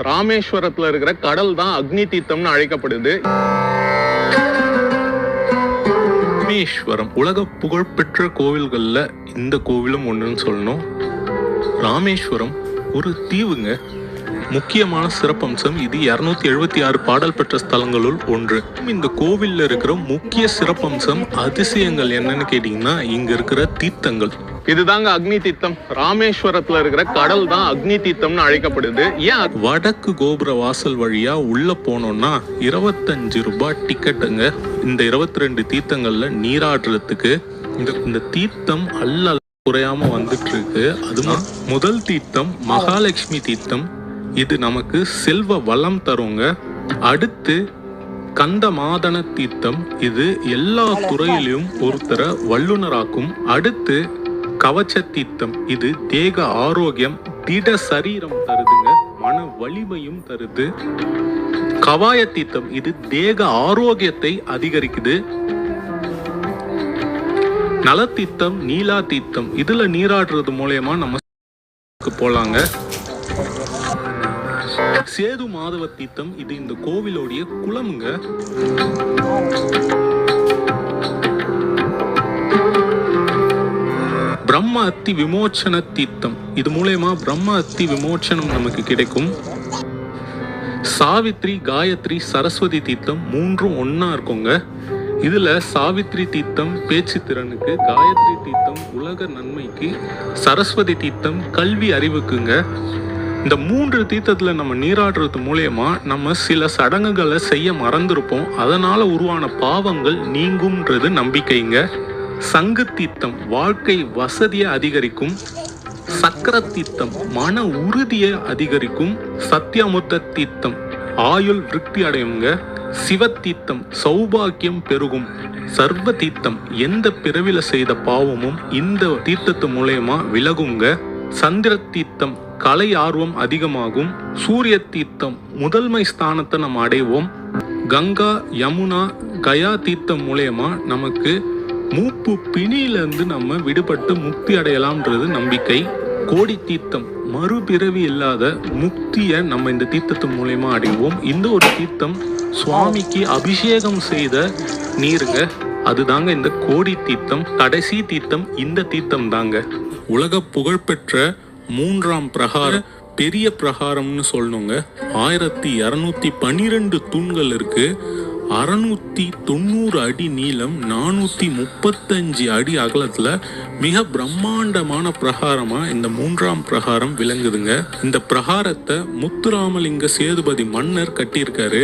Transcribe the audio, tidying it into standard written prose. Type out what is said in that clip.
ராமேஸ்வரத்துல இருக்கிற கடல் தான் அக்னி தீர்த்தம்னு அழைக்கப்படுது. ராமேஸ்வரம் உலக புகழ்பெற்ற கோவில்கள்ல இந்த கோவிலும் ஒண்ணுன்னு சொல்லணும். ராமேஸ்வரம் ஒரு தீவுங்க. முக்கியமான சிறப்பம்சம் இது 276 பாடல் பெற்ற ஸ்தலங்களுள் ஒன்று. இந்த கோவில்ல இருக்கிற முக்கிய சிறப்பம்சம் அதிசயங்கள் என்னன்னு கேட்டீங்கன்னா இங்க இருக்கிற தீர்த்தங்கள். இதுதாங்க அக்னி தீர்த்தம். ராமேஸ்வரத்துல இருக்கிற கடல் தான் அக்னி தீர்த்தம்னு அழைக்கப்படுது. ஏன்? வடக்கு கோபுர வாசல் வழியா உள்ள போனோம்னா 25 ரூபாய் டிக்கெட்டுங்க. இந்த 22 தீர்த்தங்கள்ல நீராடுறதுக்கு இந்த தீர்த்தம் அல்ல குறையாம வந்துட்டு இருக்கு. அதுதான் முதல் தீர்த்தம் மகாலட்சுமி தீர்த்தம். இது நமக்கு செல்வ வளம் தருங்க. அடுத்து கந்த மாதன தீர்த்தம். இது எல்லா துறையிலும் ஒருத்தரை வல்லுனராக்கும். அடுத்து கவச்ச தீர்த்தம். இது தேக ஆரோக்கியம், திட சரீரம் தருதுங்க, மன வலிமையும் தருது. கவாய தீர்த்தம். இது தேக ஆரோக்கியத்தை அதிகரிக்குது. நல தீர்த்தம், நீலா தீர்த்தம். இதுல நீராடுறது மூலயமா நம்ம போலாங்க. சேது மாதவ தீர்த்தம். இது இந்த கோவிலோடைய குளம்ங்க. பிரம்ம அத்தி விமோச்சன தீர்த்தம். இது மூலயமா பிரம்ம அத்தி விமோச்சனம் நமக்கு கிடைக்கும். சாவித்ரி, காயத்ரி, சரஸ்வதி தீர்த்தம் மூன்றும் ஒன்னா இருக்குங்க. இதுல சாவித்ரி தீர்த்தம் பேச்சு திறனுக்கு, காயத்ரி தீர்த்தம் உலக நன்மைக்கு, சரஸ்வதி தீர்த்தம் கல்வி அறிவுக்குங்க. இந்த 3 தீர்த்தத்துல நம்ம நீராடுறது மூலயமா நம்ம சில சடங்குகளை செய்ய மறந்துருப்போம். அதனால உருவான பாவங்கள் நீங்கும்ன்றது நம்பிக்கைங்க. சங்கு தீர்த்தம் வாழ்க்கை வசதியை அதிகரிக்கும். சக்கர தீர்த்தம் மன உறுதியை அதிகரிக்கும். சத்தியமுத்த தீர்த்தம் ஆயுள் விருத்தி அடையுங்க. சிவத்தீர்த்தம் சௌபாக்கியம் பெருகும். சர்வ தீர்த்தம் எந்த பிறவில செய்த பாவமும் இந்த தீர்த்தத்து மூலயமா விலகுங்க. சந்திர தீர்த்தம் கலை ஆர்வம் அதிகமாகும். சூரிய தீர்த்தம் முதன்மை ஸ்தானத்தை நம்ம அடைவோம். கங்கா, யமுனா, கயா தீர்த்தம் மூலயமா நமக்கு மூப்பு பிணியிலிருந்து நம்ம விடுபட்டு முக்தி அடையலாம்ன்றது நம்பிக்கை. கோடி தீர்த்தம் மறுபிறவி இல்லாத முக்தியை நம்ம இந்த தீர்த்தத்து மூலயமா அடைவோம். இந்த ஒரு தீர்த்தம் சுவாமிக்கு அபிஷேகம் செய்த நீருங்க. அதுதாங்க இந்த கோடி தீர்த்தம். கடைசி தீர்த்தம் இந்த தீர்த்தம் தாங்க. உலக புகழ்பெற்ற 3ஆம் பிரகாரம், பெரிய பிரகாரம்னு சொல்லணுங்க. 1212 தூண்கள் இருக்கு. 690 அடி நீளம், 435 அடி அகலத்துல மிக பிரம்மாண்டமான பிரகாரமா இந்த 3ஆம் பிரகாரம் விளங்குதுங்க. இந்த பிரகாரத்தை முத்துராமலிங்க சேதுபதி மன்னர் கட்டியிருக்காரு.